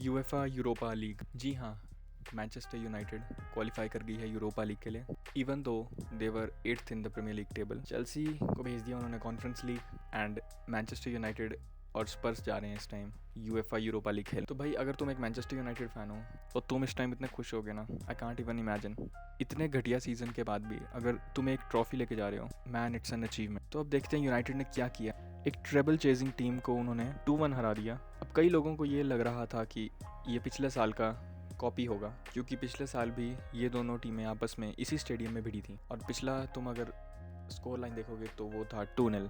UEFA Europa league, जी हाँ, Manchester United qualify कर गई है यूरोपा लीग के लिए। Even though they were 8th in the Premier League table. Chelsea को भेज दिया उन्होंने Conference League and Manchester United और स्पर्स जा रहे हैं इस टाइम यूएफा यूरोपा लीग खेल। तो भाई अगर तुम एक मैनचेस्टर यूनाइटेड फैन हो तो तुम इस टाइम इतने खुश होगे ना, आई कांट इवन इमेजिन। इतने घटिया सीजन के बाद भी अगर तुम एक ट्रॉफी लेके जा रहे हो, मैन इट्स एन अचीवमेंट। तो अब देखते हैं यूनाइटेड ने क्या किया। एक ट्रेबल चेजिंग टीम को उन्होंने 2-1 हरा दिया। अब कई लोगों को ये लग रहा था कि ये पिछले साल का कॉपी होगा, क्योंकि पिछले साल भी ये दोनों टीमें आपस में इसी स्टेडियम में भिड़ी थी और पिछला तुम अगर स्कोर लाइन देखोगे तो वो था 2-0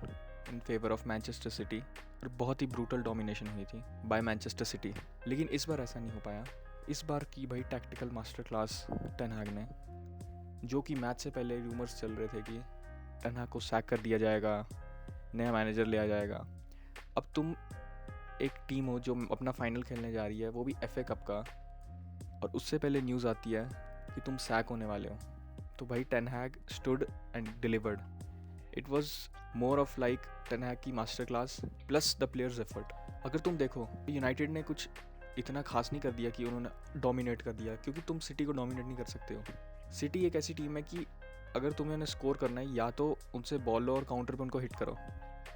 in favour of Manchester city और बहुत ही ब्रूटल डोमिनेशन हुई थी बाय मैनचेस्टर सिटी। लेकिन इस बार ऐसा नहीं हो पाया। इस बार की भाई टैक्टिकल मास्टर क्लास टेन हैग ने, जो कि मैच से पहले रूमर्स चल रहे थे कि टेन हैग को सैक कर दिया जाएगा, नया मैनेजर लिया जाएगा। अब तुम एक टीम हो जो अपना फाइनल खेलने जा रही है, वो भी FA कप का, और उससे पहले न्यूज़ आती है कि तुम सैक होने वाले हो। तो भाई ten Hag stood and delivered. It was more of like ten Hag की master class plus the players effort. अगर तुम देखो यूनाइटेड ने कुछ इतना खास नहीं कर दिया कि उन्होंने डोमिनेट कर दिया, क्योंकि तुम सिटी को डोमिनेट नहीं कर सकते हो। सिटी एक ऐसी टीम है कि अगर तुम्हें उन्हें स्कोर करना है या तो उनसे बॉल लो और काउंटर पे उनको हिट करो,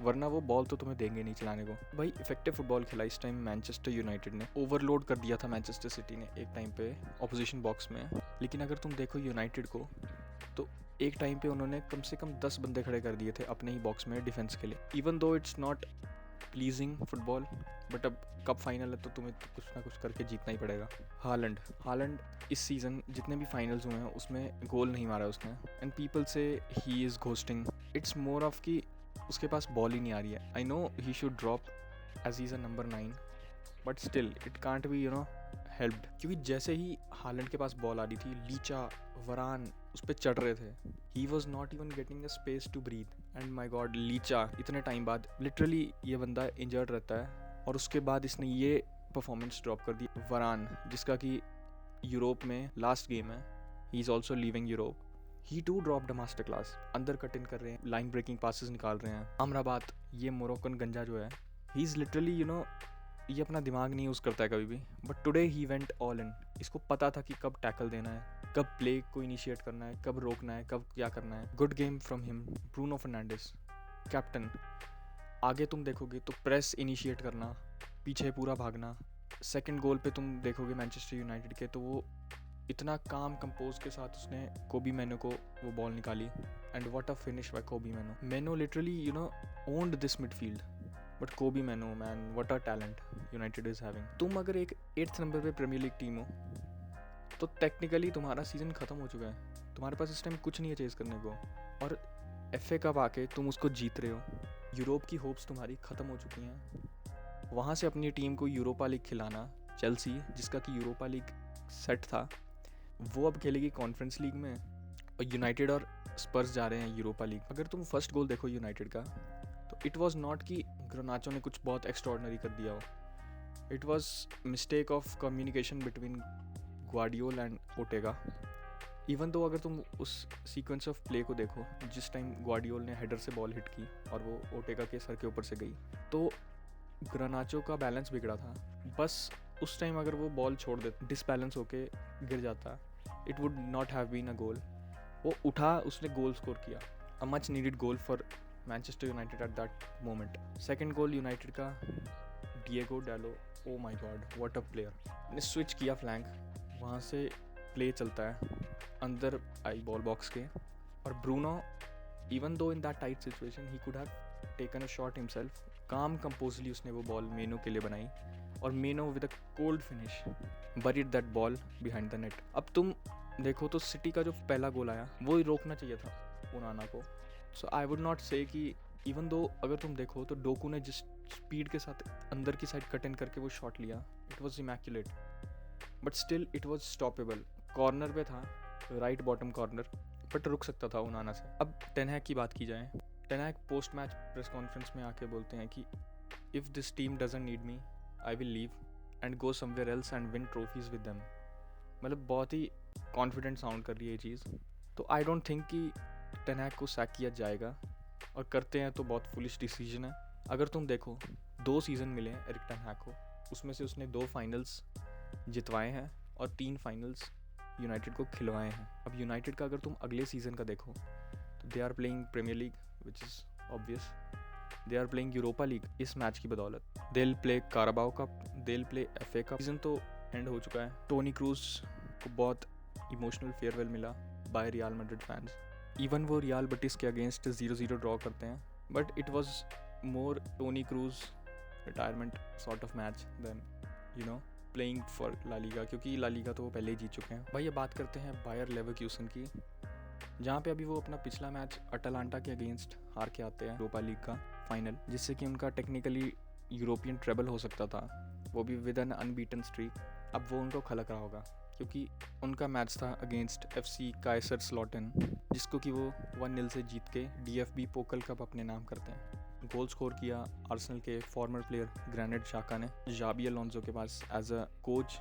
वरना वो बॉल तो तुम्हें देंगे नहीं चलाने को। भाई इफेक्टिव फुटबॉल खेला इस टाइम मैनचेस्टर यूनाइटेड ने। ओवरलोड कर दिया था मैनचेस्टर सिटी ने एक टाइम पे ऑपोजिशन बॉक्स में। लेकिन अगर तुम देखो यूनाइटेड को, तो एक टाइम पे उन्होंने कम से कम 10 बंदे खड़े कर दिए थे अपने ही बॉक्स में डिफेंस के लिए। इवन दो it's not pleasing football, but अब कप फाइनल है तो तुम्हें कुछ ना कुछ करके जीतना ही पड़ेगा। हालैंड इस सीज़न जितने भी फाइनल्स हुए हैं उसमें गोल नहीं मारा उसने, and people say he is ghosting. It's more of कि उसके पास बॉल ही नहीं आ रही है। I know he should drop as is a number 9, but still it can't be helped, क्योंकि जैसे ही हालैंड के पास बॉल आ रही थी, लीचा वरान उस पर चढ़ रहे थे। He was not even getting a space to breathe. And my God, Licha इतने टाइम बाद, लिटरली ये बंदा इंजर्ड रहता है और उसके बाद इसने ये परफॉर्मेंस ड्रॉप कर दी। वरान जिसका कि यूरोप में लास्ट गेम है, he is also leaving Europe. He too dropped a masterclass. अंदर कट इन कर रहे हैं, लाइन ब्रेकिंग पासेस निकाल रहे हैं। अमराबाद, ये मोरक्कन गंजा जो है, ही इज़ लिटरली ये अपना दिमाग नहीं यूज़ करता है कभी भी, but today he went all in. इसको पता था कि कब टैकल देना है, कब प्ले को इनिशिएट करना है, कब रोकना है, कब क्या करना है। Good game from him. Bruno Fernandes captain. आगे तुम देखोगे तो प्रेस इनिशिएट करना, पीछे पूरा भागना। सेकंड गोल पे तुम देखोगे मैनचेस्टर यूनाइटेड के, तो वो इतना काम कंपोज के साथ उसने कोबी मैनो को वो बॉल निकाली, and what a finish by Kobbie Mainoo. Mainoo literally owned this midfield, but Kobbie Mainoo, man what a talent United is having. तुम अगर एक 8th नंबर पे प्रीमियर लीग टीम हो तो टेक्निकली तुम्हारा सीजन खत्म हो चुका है, तुम्हारे पास इस टाइम कुछ नहीं है चेस करने को, और FA कप आके तुम उसको जीत रहे हो। यूरोप की होप्स तुम्हारी ख़त्म हो चुकी हैं। वहाँ से अपनी टीम को यूरोपा लीग खिलाना, चेल्सी जिसका कि यूरोपा लीग सेट था, वो अब खेलेगी कॉन्फ्रेंस लीग में, और यूनाइटेड और स्पर्स जा रहे हैं यूरोपा लीग। अगर तुम फर्स्ट गोल देखो यूनाइटेड का, तो इट वाज नॉट कि ग्रेनाचो ने कुछ बहुत एक्स्ट्रॉर्डनरी कर दिया हो। It was mistake of communication between Guardiola and Ortega. Even तो अगर तुम उस सीक्वेंस ऑफ प्ले को देखो, जिस टाइम ग्वार्डियोल ने हेडर से बॉल हिट की और वो ओटेगा के सर के ऊपर से गई, तो ग्रेनाचो का बैलेंस बिगड़ा था। बस उस टाइम अगर वो बॉल छोड़ दे, डिसबैलेंस होके गिर जाता, it would not have been a goal. वो उठा, उसने गोल स्कोर किया, a much needed goal for Manchester United at that moment. Second goal United का, Diego Dalot, oh my God what a player. ने switch किया flank, वहाँ से play चलता है अंदर आई बॉल बॉक्स के, और Bruno even though in that tight situation he could have taken a shot himself. काम कंपोजली उसने वो बॉल मेनो के लिए बनाई, और Mainoo with a cold finish buried that ball behind the net. अब तुम देखो तो सिटी का जो पहला गोल आया वो ही रोकना चाहिए था ओनाना को। सो आई वुड नॉट से कि इवन दो अगर तुम देखो तो डोकू ने जिस स्पीड के साथ अंदर की साइड कट इन करके वो शॉट लिया, it was immaculate, but still it was stoppable. Corner पे था, राइट बॉटम कॉर्नर, बट रुक सकता था ओनाना से। अब टेन हैग की बात की जाए, टेन हैग पोस्ट मैच प्रेस कॉन्फ्रेंस में आके बोलते हैं कि if this team doesn't need me, I will leave and go somewhere else and win trophies with them. मतलब बहुत ही कॉन्फिडेंट साउंड कर रही है ये चीज़। तो आई डोंट थिंक कि टेन हैग को सैक किया जाएगा, और करते हैं तो बहुत फुलिश डिसीजन है। अगर तुम देखो 2 सीज़न मिले हैं एरिक टेन हैग को, उसमें से उसने 2 फाइनल्स जितवाए हैं और 3 फाइनल्स यूनाइटेड को खिलवाए हैं। अब यूनाइटेड का अगर तुम अगले सीज़न का देखो तो they are playing Premier League which is obvious, they are playing Europa League इस मैच की बदौलत, they will play Carabao Cup, they will play FA cup. Season तो एंड हो चुका है। टोनी क्रूज को बहुत इमोशनल फेयरवेल मिला by Real Madrid fans. Even वो रियल बेटिस के अगेंस्ट 0-0 ड्रॉ करते हैं, but it was more Toni Kroos retirement sort of match than you know playing for La Liga, क्योंकि ला लीगा तो वो पहले ही जीत चुके हैं। भाई ये बात करते हैं बायर लेवरक्यूसन की, जहाँ पे अभी वो अपना पिछला मैच अटलांटा के अगेंस्ट हार के आते हैं यूरोपा लीग का फाइनल, जिससे कि उनका टेक्निकली यूरोपियन ट्रेबल हो सकता था, वो भी विद एन अनबीटन स्ट्रीक। अब वो उनको खलक रहा होगा क्योंकि उनका मैच था अगेंस्ट FC काइसरस्लॉटन, जिसको कि वो 1-0 से जीत के DFB पोकल कप अपने नाम करते हैं। गोल स्कोर किया आर्सेनल के फॉर्मर प्लेयर ग्रैनिट शाका ने। जाबी अलोंसो के पास एज अ कोच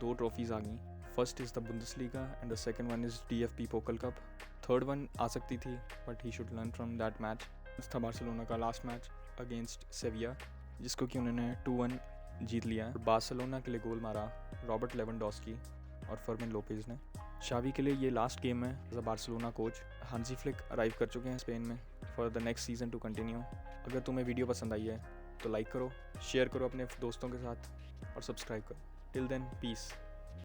2 ट्रॉफीज आ गई। First is the Bundesliga and the second one is DFB Pokal cup. Third one आ सकती थी but he should learn from that match. था Barcelona का लास्ट मैच अगेंस्ट सेविया, जिसको कि उन्होंने 2-1 जीत लिया है। बार्सिलोना के लिए गोल मारा रॉबर्ट लेवेंडोस्की और फर्मिन लोपेज ने। शावी के लिए ये लास्ट गेम है as a Barcelona coach. Hansi Flick arrive कर चुके हैं स्पेन में for the next season to continue. अगर तुम्हें वीडियो पसंद आई है तो लाइक करो, शेयर करो अपने दोस्तों के साथ और सब्सक्राइब करो। Till then piece.